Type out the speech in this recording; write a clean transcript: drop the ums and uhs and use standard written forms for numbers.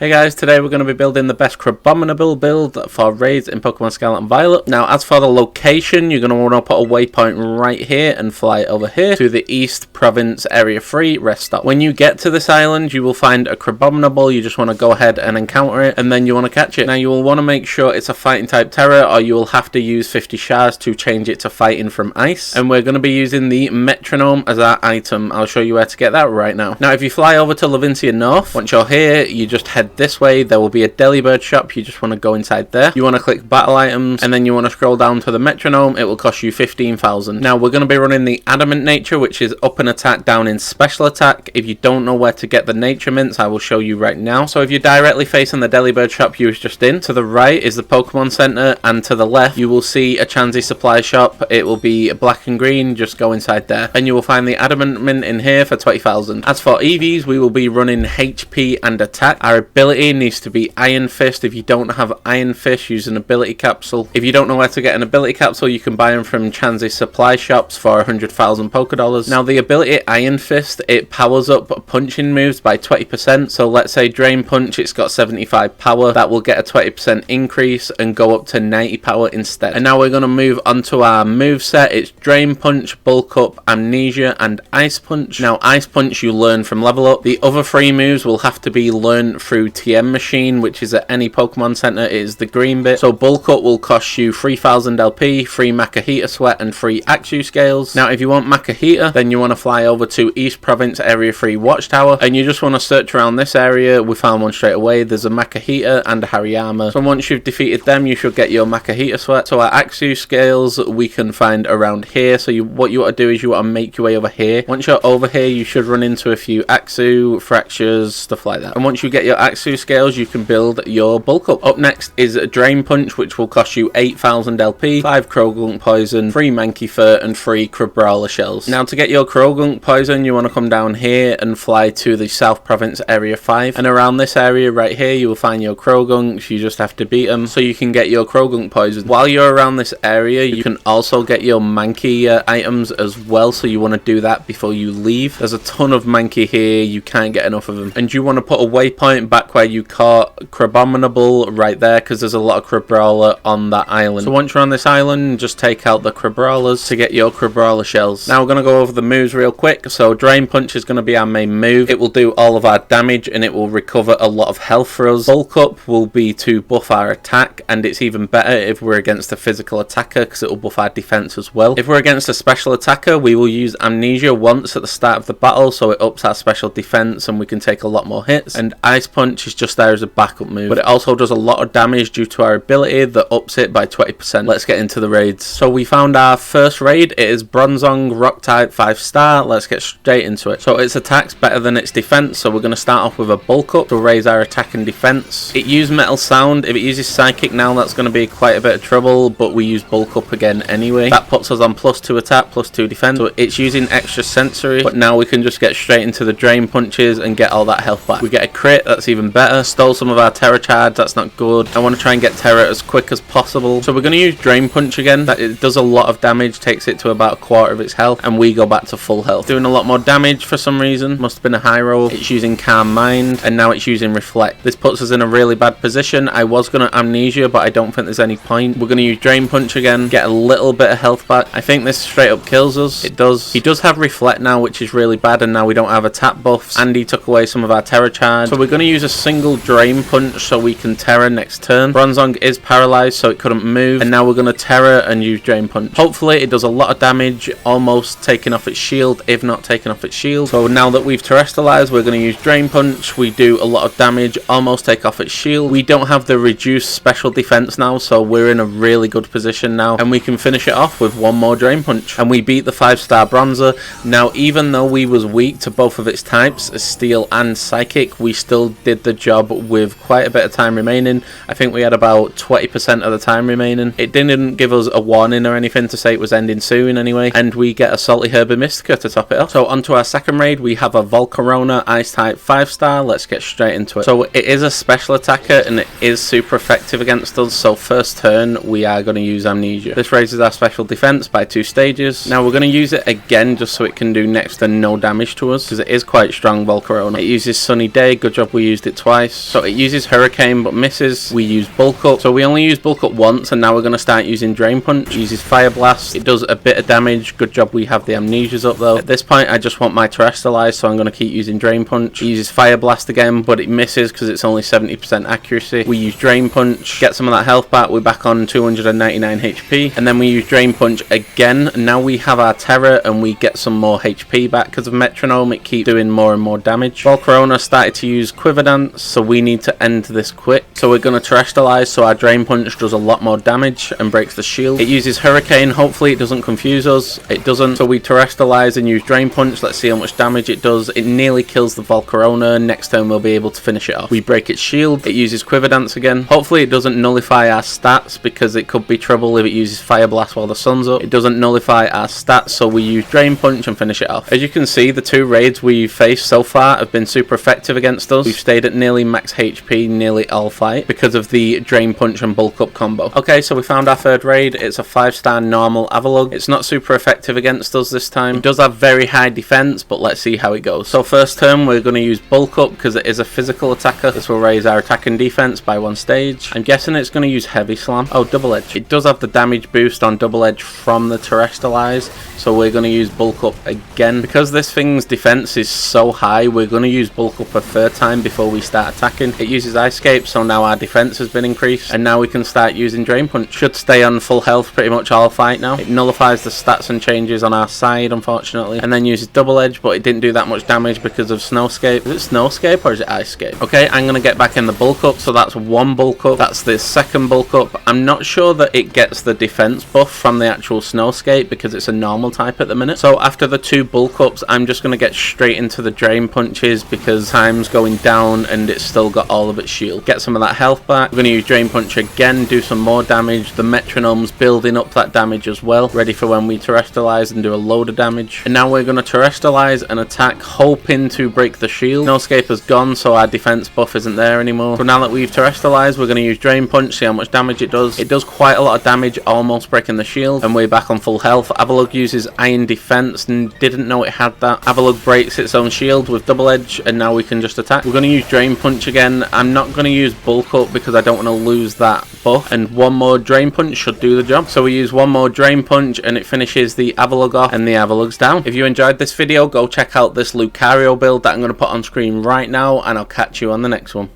Hey guys, today we're going to be building the best Crabominable build for raids in Pokemon Scarlet and Violet. Now, as for the location, you're going to want to put a waypoint right here and fly over here to the East Province Area 3 rest stop. When you get to this island, you will find a Crabominable. You just want to go ahead and encounter it, and then you want to catch it. Now, you will want to make sure it's a fighting type Tera, or you will have to use 50 shards to change it to fighting from ice. And we're going to be using the metronome as our item. I'll show you where to get that right now. Now, if you fly over to Levincia North, once you're here, you just head this way. There will be a Delibird shop. You just want to go inside there. You want to click battle items, and then you want to scroll down to the metronome. It will cost you 15,000. Now we're going to be running the adamant nature, which is up in attack, down in special attack. If you don't know where to get the nature mints, I will show you right now. So if you're directly facing the Delibird shop you was just in, to the right is the Pokemon Center, and to the left you will see a Chansey supply shop. It will be black and green. Just go inside there and you will find the adamant mint in here for 20,000. As for EVs, we will be running HP and attack. Our ability needs to be Iron Fist. If you don't have Iron Fist, use an ability capsule. If you don't know where to get an ability capsule, you can buy them from Chansey supply shops for 100,000 Pokédollars. Now the ability Iron Fist, it powers up punching moves by 20%. So let's say Drain Punch, it's got 75 power. That will get a 20% increase and go up to 90 power instead. And now we're going to move onto our move set. It's Drain Punch, Bulk Up, Amnesia, and Ice Punch. Now Ice Punch you learn from level up. The other three moves will have to be learned through TM Machine, which is at any Pokemon Center. It is the green bit. So Bulk Up will cost you 3,000 LP, 3 Makahita Sweat, and 3 Axu Scales. Now if you want Makahita, then you want to fly over to East Province Area 3 Watchtower, and you just want to search around this area. We found one straight away. There's a Makahita and a Hariyama. So once you've defeated them, you should get your Makahita Sweat. So our Axu Scales we can find around here. So what you want to do is you want to make your way over here. Once you're over here, you should run into a few Axu, Fractures, stuff like that. And once you get your Axu Scales, you can build your Bulk Up. Up next is a Drain Punch, which will cost you 8,000 LP, 5 Krogunk Poison, 3 Mankey Fur, and 3 Crabrawler Shells. Now to get your Krogunk Poison, you want to come down here and fly to the South Province Area 5. And around this area right here, you will find your Krogunks. You just have to beat them so you can get your Krogunk Poison. While you're around this area, you can also get your Mankey items as well, so you want to do that before you leave. There's a ton of Mankey here. You can't get enough of them. And you want to put a waypoint back where you caught Crabominable right there, because there's a lot of Crabrawler on that island. So once you're on this island, just take out the Crabrawlers to get your Crabrawler Shells. Now we're going to go over the moves real quick. So Drain Punch is going to be our main move. It will do all of our damage and it will recover a lot of health for us. Bulk Up will be to buff our attack, and it's even better if we're against a physical attacker because it will buff our defense as well. If we're against a special attacker, we will use Amnesia once at the start of the battle, so it ups our special defense and we can take a lot more hits. And Ice Punch is just there as a backup move, but it also does a lot of damage due to our ability that ups it by 20%. Let's get into the raids. So we found our first raid. It is Bronzong, Rock type, 5-star. Let's get straight into it. So its attack's better than its defense, so we're going to start off with a Bulk Up to raise our attack and defense. It used Metal Sound. If it uses Psychic now, that's going to be quite a bit of trouble, but we use Bulk Up again anyway. That puts us on +2 attack, +2 defense. So it's using extra sensory, but now we can just get straight into the Drain Punches and get all that health back. We get a crit. That's even better. Stole some of our Tera charge. That's not good. I want to try and get Tera as quick as possible, so we're going to use Drain Punch again. That it does a lot of damage, takes it to about a quarter of its health, and we go back to full health. Doing a lot more damage for some reason. Must have been a high roll. It's using Calm Mind, and now it's using Reflect. This puts us in a really bad position. I was going to Amnesia, but I don't think there's any point. We're going to use Drain Punch again, get a little bit of health back. I think this straight up kills us. It does. He does have Reflect now, which is really bad, and now we don't have attack buffs, and he took away some of our Tera charge. So we're going to use a single Drain Punch so we can Tera next turn. Bronzong is paralyzed, so it couldn't move, and now we're going to Tera and use Drain Punch. Hopefully it does a lot of damage, almost taking off its shield, if not taking off its shield. So now that we've terrestrialized, we're going to use Drain Punch. We do a lot of damage, almost take off its shield. We don't have the reduced special defense now, so we're in a really good position now, and we can finish it off with one more Drain Punch, and we beat the 5-star Bronzer. Now even though we was weak to both of its types, Steel and Psychic, we still did the job with quite a bit of time remaining. I think we had about 20% of the time remaining. It didn't give us a warning or anything to say it was ending soon anyway, and we get a Salty Herba Mystica to top it off. So onto our second raid, we have a Volcarona Ice type 5-star. Let's get straight into it. So it is a special attacker and it is super effective against us, so first turn we are going to use Amnesia. This raises our special defense by 2 stages. Now we're going to use it again just so it can do next to no damage to us, because it is quite strong Volcarona. It uses Sunny Day. Good job we used it twice. So it uses Hurricane but misses. We use Bulk Up. So we only use Bulk Up once, and now we're going to start using Drain Punch. It uses Fire Blast. It does a bit of damage. Good job we have the Amnesias up though. At this point I just want my Terrestrialize, so I'm going to keep using Drain Punch. It uses Fire Blast again, but it misses because it's only 70% accuracy. We use Drain Punch, get some of that health back. We're back on 299 HP, and then we use Drain Punch again. Now we have our Tera and we get some more HP back because of Metronome. It keeps doing more and more damage. Volcarona started to use Quiver Dance, so we need to end this quick. So we're going to Terrestrialize, so our Drain Punch does a lot more damage and breaks the shield. It uses Hurricane. Hopefully it doesn't confuse us. It doesn't. So we Terrestrialize and use Drain Punch. Let's see how much damage it does. It nearly kills the Volcarona. Next turn we'll be able to finish it off. We break its shield. It uses Quiver Dance again. Hopefully it doesn't nullify our stats, because it could be trouble if it uses Fire Blast while the sun's up. It doesn't nullify our stats, so we use Drain Punch and finish it off. As you can see, the two raids we've faced so far have been super effective against us. We've stayed at nearly max HP nearly all fight because of the Drain Punch and Bulk Up combo. Okay, so we found our third raid. It's a 5-star normal Avalugg. It's not super effective against us this time. It does have very high defense, but let's see how it goes. So first turn we're going to use Bulk Up because it is a physical attacker. This will raise our attack and defense by 1 stage. I'm guessing it's going to use Heavy Slam. Oh, Double Edge. It does have the damage boost on Double Edge from the Terrestrialize, so we're going to use Bulk Up again. Because this thing's defense is so high, we're going to use Bulk Up a third time before we start attacking. It uses Ice Escape, so now our defense has been increased, and now we can start using Drain Punch. Should stay on full health pretty much all fight now. It nullifies the stats and changes on our side, unfortunately, and then uses Double Edge, but it didn't do that much damage because of Snowscape. Is it Snowscape or is it Ice Escape? Okay, I'm going to get back in the Bulk Up, so that's 1 Bulk Up. That's the second Bulk Up. I'm not sure that it gets the defense buff from the actual Snowscape because it's a normal type at the minute. So after the 2 Bulk Ups, I'm just going to get straight into the Drain Punches because time's going down and it's still got all of its shield. Get some of that health back. We're going to use Drain Punch again, do some more damage. The Metronome's building up that damage as well, ready for when we Terrestrialize and do a load of damage. And now we're going to Terrestrialize and attack, hoping to break the shield. Snowscape has gone, so our defense buff isn't there anymore. So now that we've Terrestrialized, we're going to use Drain Punch, see how much damage it does. It does quite a lot of damage, almost breaking the shield, and we're back on full health. Avalugg uses Iron Defense and didn't know it had that. Avalugg breaks its own shield with Double Edge, and now we can just attack. We're going to use Drain Punch again. I'm not going to use Bulk Up because I don't want to lose that buff, and 1 more Drain Punch should do the job. So we use 1 more Drain Punch and it finishes the Avalugg off, and the Avalugg's down. If you enjoyed this video, go check out this Lucario build that I'm going to put on screen right now, and I'll catch you on the next one.